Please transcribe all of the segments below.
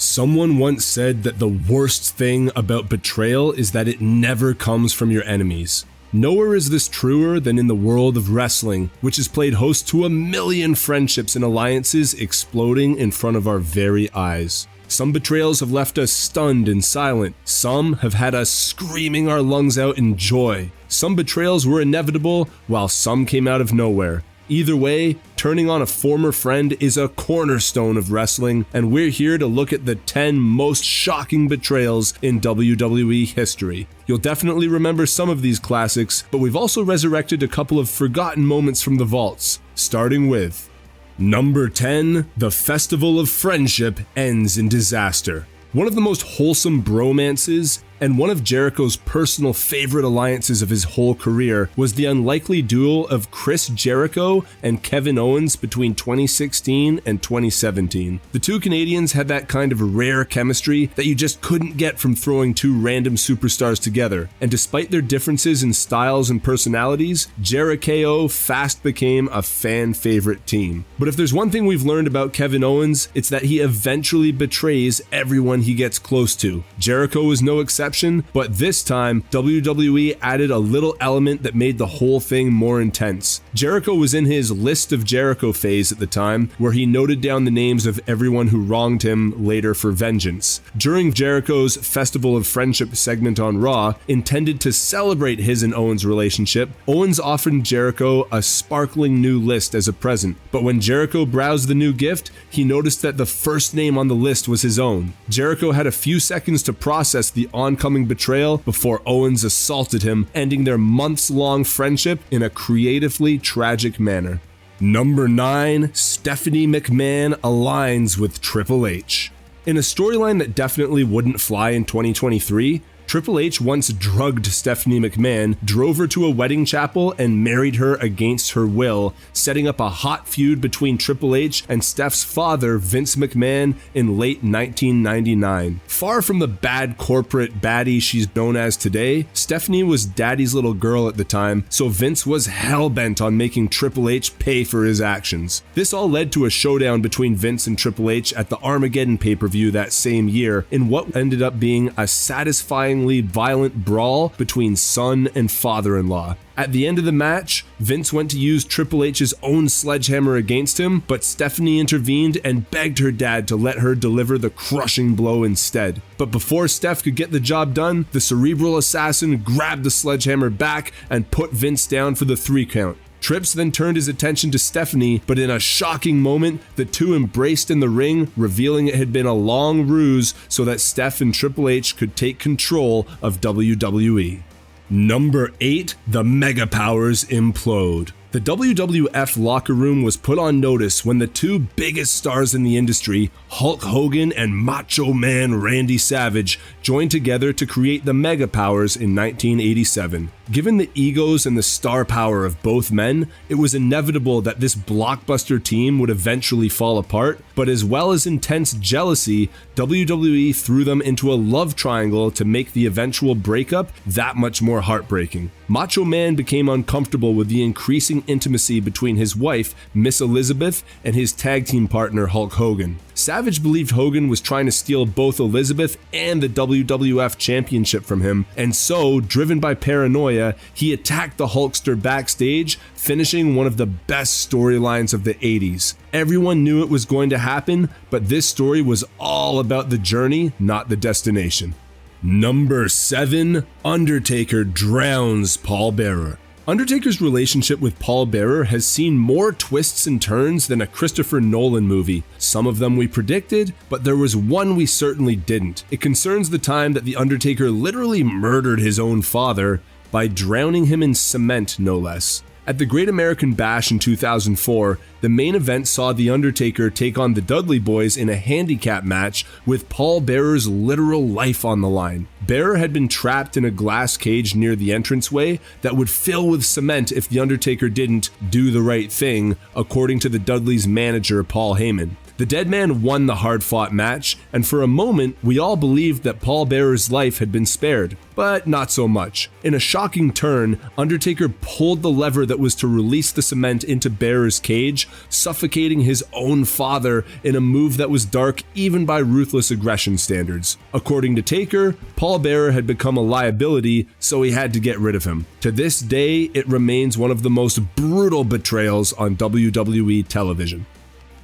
Someone once said that the worst thing about betrayal is that it never comes from your enemies. Nowhere is this truer than in the world of wrestling, which has played host to a million friendships and alliances exploding in front of our very eyes. Some betrayals have left us stunned and silent. Some have had us screaming our lungs out in joy. Some betrayals were inevitable, while some came out of nowhere. Either way, turning on a former friend is a cornerstone of wrestling, and we're here to look at the 10 most shocking betrayals in WWE history. You'll definitely remember some of these classics, but we've also resurrected a couple of forgotten moments from the vaults, starting with Number 10, the Festival of Friendship ends in disaster. One of the most wholesome bromances and one of Jericho's personal favorite alliances of his whole career was the unlikely duel of Chris Jericho and Kevin Owens between 2016 and 2017. The two Canadians had that kind of rare chemistry that you just couldn't get from throwing two random superstars together, and despite their differences in styles and personalities, Jericho fast became a fan favorite team. But if there's one thing we've learned about Kevin Owens, it's that he eventually betrays everyone he gets close to. Jericho was no exception, but this time, WWE added a little element that made the whole thing more intense. Jericho was in his List of Jericho phase at the time, where he noted down the names of everyone who wronged him later for vengeance. During Jericho's Festival of Friendship segment on Raw, intended to celebrate his and Owens' relationship, Owens offered Jericho a sparkling new list as a present. But when Jericho browsed the new gift, he noticed that the first name on the list was his own. Jericho had a few seconds to process the oncoming betrayal before Owens assaulted him, ending their months-long friendship in a creatively tragic manner. Number 9, Stephanie McMahon aligns with Triple H. In a storyline that definitely wouldn't fly in 2023, Triple H once drugged Stephanie McMahon, drove her to a wedding chapel, and married her against her will, setting up a hot feud between Triple H and Steph's father, Vince McMahon, in late 1999. Far from the bad corporate baddie she's known as today, Stephanie was daddy's little girl at the time, so Vince was hell-bent on making Triple H pay for his actions. This all led to a showdown between Vince and Triple H at the Armageddon pay-per-view that same year, in what ended up being a satisfying violent brawl between son and father-in-law. At the end of the match, Vince went to use Triple H's own sledgehammer against him, but Stephanie intervened and begged her dad to let her deliver the crushing blow instead. But before Steph could get the job done, the cerebral assassin grabbed the sledgehammer back and put Vince down for the 3 count. Trips then turned his attention to Stephanie, but in a shocking moment, the two embraced in the ring, revealing it had been a long ruse so that Steph and Triple H could take control of WWE. Number 8, the Mega Powers implode. The WWF locker room was put on notice when the two biggest stars in the industry, Hulk Hogan and Macho Man Randy Savage, joined together to create the Mega Powers in 1987. Given the egos and the star power of both men, it was inevitable that this blockbuster team would eventually fall apart, but as well as intense jealousy, WWE threw them into a love triangle to make the eventual breakup that much more heartbreaking. Macho Man became uncomfortable with the increasing intimacy between his wife, Miss Elizabeth, and his tag team partner, Hulk Hogan. Savage believed Hogan was trying to steal both Elizabeth and the WWF Championship from him, and so, driven by paranoia, he attacked the Hulkster backstage, finishing one of the best storylines of the 80s. Everyone knew it was going to happen, but this story was all about the journey, not the destination. Number 7, Undertaker drowns Paul Bearer. Undertaker's relationship with Paul Bearer has seen more twists and turns than a Christopher Nolan movie. Some of them we predicted, but there was one we certainly didn't. It concerns the time that The Undertaker literally murdered his own father by drowning him in cement, no less. At the Great American Bash in 2004, the main event saw The Undertaker take on the Dudley Boys in a handicap match with Paul Bearer's literal life on the line. Bearer had been trapped in a glass cage near the entranceway that would fill with cement if The Undertaker didn't do the right thing, according to the Dudleys' manager, Paul Heyman. The dead man won the hard-fought match, and for a moment, we all believed that Paul Bearer's life had been spared. But not so much. In a shocking turn, Undertaker pulled the lever that was to release the cement into Bearer's cage, suffocating his own father in a move that was dark even by ruthless aggression standards. According to Taker, Paul Bearer had become a liability, so he had to get rid of him. To this day, it remains one of the most brutal betrayals on WWE television.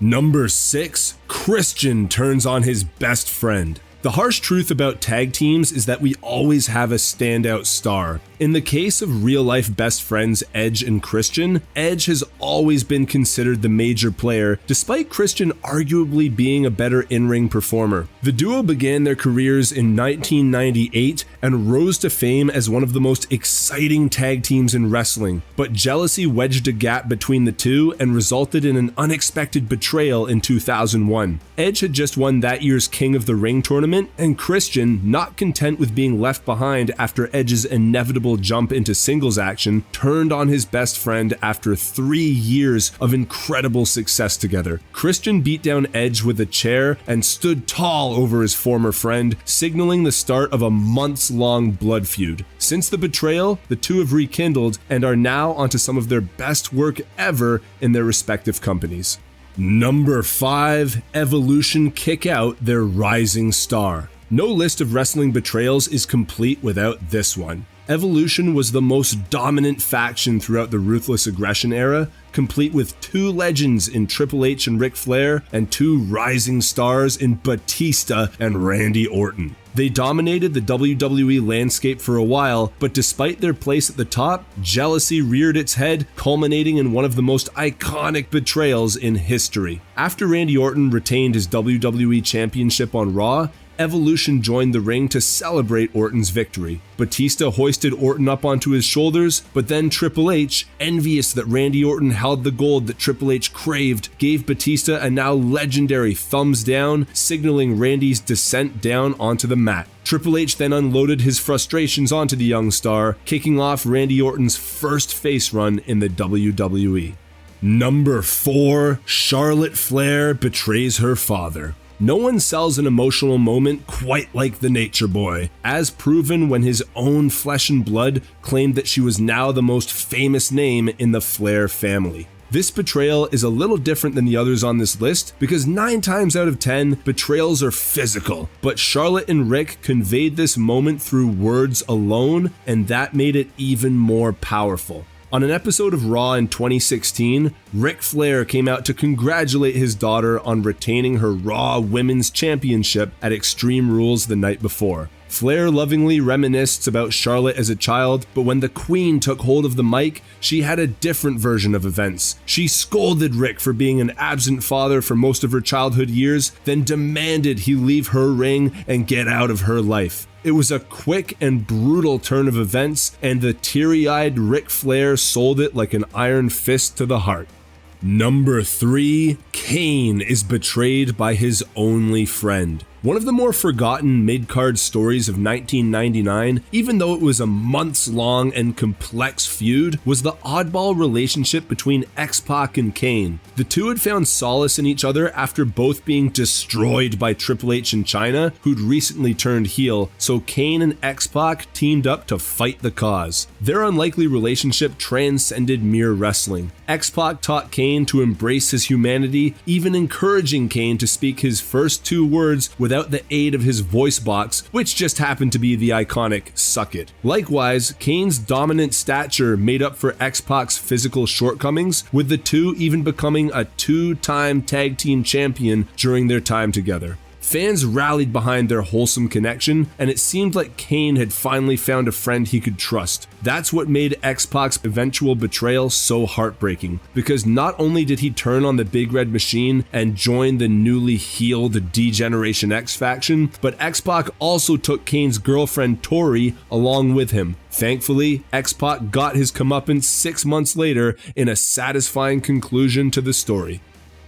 Number 6, Christian turns on his best friend. The harsh truth about tag teams is that we always have a standout star. In the case of real-life best friends Edge and Christian, Edge has always been considered the major player, despite Christian arguably being a better in-ring performer. The duo began their careers in 1998 and rose to fame as one of the most exciting tag teams in wrestling, but jealousy wedged a gap between the two and resulted in an unexpected betrayal in 2001. Edge had just won that year's King of the Ring tournament, and Christian, not content with being left behind after Edge's inevitable jump into singles action, turned on his best friend after 3 years of incredible success together. Christian beat down Edge with a chair and stood tall over his former friend, signaling the start of a months-long blood feud. Since the betrayal, the two have rekindled and are now onto some of their best work ever in their respective companies. Number 5, Evolution kick out their rising star. No list of wrestling betrayals is complete without this one. Evolution was the most dominant faction throughout the Ruthless Aggression era, complete with 2 legends in Triple H and Ric Flair and 2 rising stars in Batista and Randy Orton. They dominated the WWE landscape for a while, but despite their place at the top, jealousy reared its head, culminating in one of the most iconic betrayals in history. After Randy Orton retained his WWE Championship on Raw, Evolution joined the ring to celebrate Orton's victory. Batista hoisted Orton up onto his shoulders, but then Triple H, envious that Randy Orton held the gold that Triple H craved, gave Batista a now legendary thumbs down, signaling Randy's descent down onto the mat. Triple H then unloaded his frustrations onto the young star, kicking off Randy Orton's first face run in the WWE. Number 4, Charlotte Flair betrays her father. No one sells an emotional moment quite like the Nature Boy, as proven when his own flesh and blood claimed that she was now the most famous name in the Flair family. This betrayal is a little different than the others on this list because 9 times out of 10, betrayals are physical, but Charlotte and Rick conveyed this moment through words alone, and that made it even more powerful. On an episode of Raw in 2016, Ric Flair came out to congratulate his daughter on retaining her Raw Women's Championship at Extreme Rules the night before. Flair lovingly reminisced about Charlotte as a child, but when the Queen took hold of the mic, she had a different version of events. She scolded Rick for being an absent father for most of her childhood years, then demanded he leave her ring and get out of her life. It was a quick and brutal turn of events, and the teary-eyed Ric Flair sold it like an iron fist to the heart. Number 3, Kane is betrayed by his only friend. One of the more forgotten mid-card stories of 1999, even though it was a months-long and complex feud, was the oddball relationship between X-Pac and Kane. The two had found solace in each other after both being destroyed by Triple H in China, who'd recently turned heel, so Kane and X-Pac teamed up to fight the cause. Their unlikely relationship transcended mere wrestling. X-Pac taught Kane to embrace his humanity, even encouraging Kane to speak his first 2 words without the aid of his voice box, which just happened to be the iconic "suck it." Likewise, Kane's dominant stature made up for X-Pac's physical shortcomings, with the two even becoming a 2-time tag team champion during their time together. Fans rallied behind their wholesome connection, and it seemed like Kane had finally found a friend he could trust. That's what made X-Pac's eventual betrayal so heartbreaking, because not only did he turn on the Big Red Machine and join the newly healed D-Generation X faction, but X-Pac also took Kane's girlfriend Tori along with him. Thankfully, X-Pac got his comeuppance 6 months later in a satisfying conclusion to the story.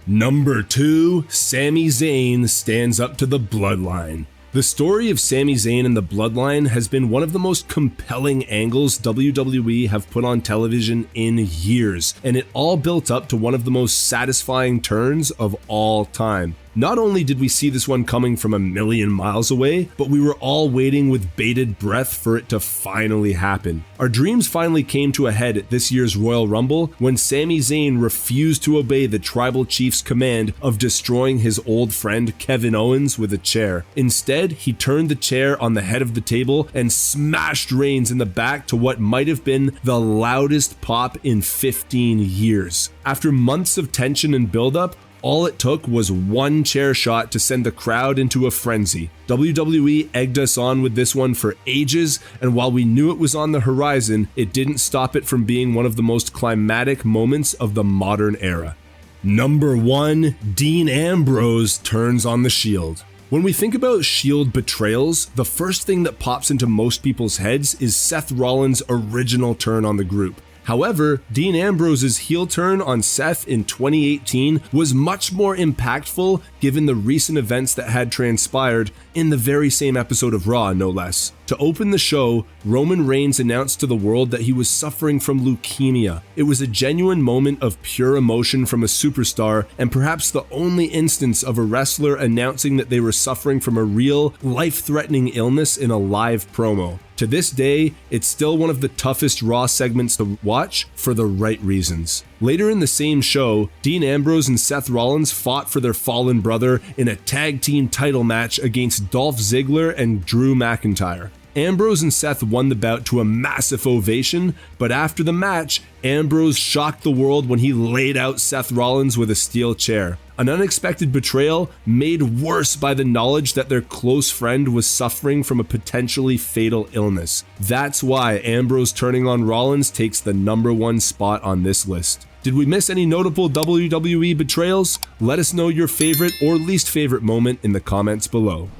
Number 2, Sami Zayn stands up to the Bloodline. The story of Sami Zayn and the Bloodline has been one of the most compelling angles WWE have put on television in years, and it all built up to one of the most satisfying turns of all time. Not only did we see this one coming from a million miles away, but we were all waiting with bated breath for it to finally happen. Our dreams finally came to a head at this year's Royal Rumble when Sami Zayn refused to obey the Tribal Chief's command of destroying his old friend Kevin Owens with a chair. Instead, he turned the chair on the head of the table and smashed Reigns in the back to what might have been the loudest pop in 15 years. After months of tension and buildup, all it took was one chair shot to send the crowd into a frenzy. WWE egged us on with this one for ages, and while we knew it was on the horizon, it didn't stop it from being one of the most climactic moments of the modern era. Number 1, Dean Ambrose turns on the Shield. When we think about Shield betrayals, the first thing that pops into most people's heads is Seth Rollins' original turn on the group. However, Dean Ambrose's heel turn on Seth in 2018 was much more impactful given the recent events that had transpired in the very same episode of Raw, no less. To open the show, Roman Reigns announced to the world that he was suffering from leukemia. It was a genuine moment of pure emotion from a superstar, and perhaps the only instance of a wrestler announcing that they were suffering from a real, life-threatening illness in a live promo. To this day, it's still one of the toughest Raw segments to watch for the right reasons. Later in the same show, Dean Ambrose and Seth Rollins fought for their fallen brother in a tag team title match against Dolph Ziggler and Drew McIntyre. Ambrose and Seth won the bout to a massive ovation, but after the match, Ambrose shocked the world when he laid out Seth Rollins with a steel chair. An unexpected betrayal made worse by the knowledge that their close friend was suffering from a potentially fatal illness. That's why Ambrose turning on Rollins takes the number 1 spot on this list. Did we miss any notable WWE betrayals? Let us know your favorite or least favorite moment in the comments below.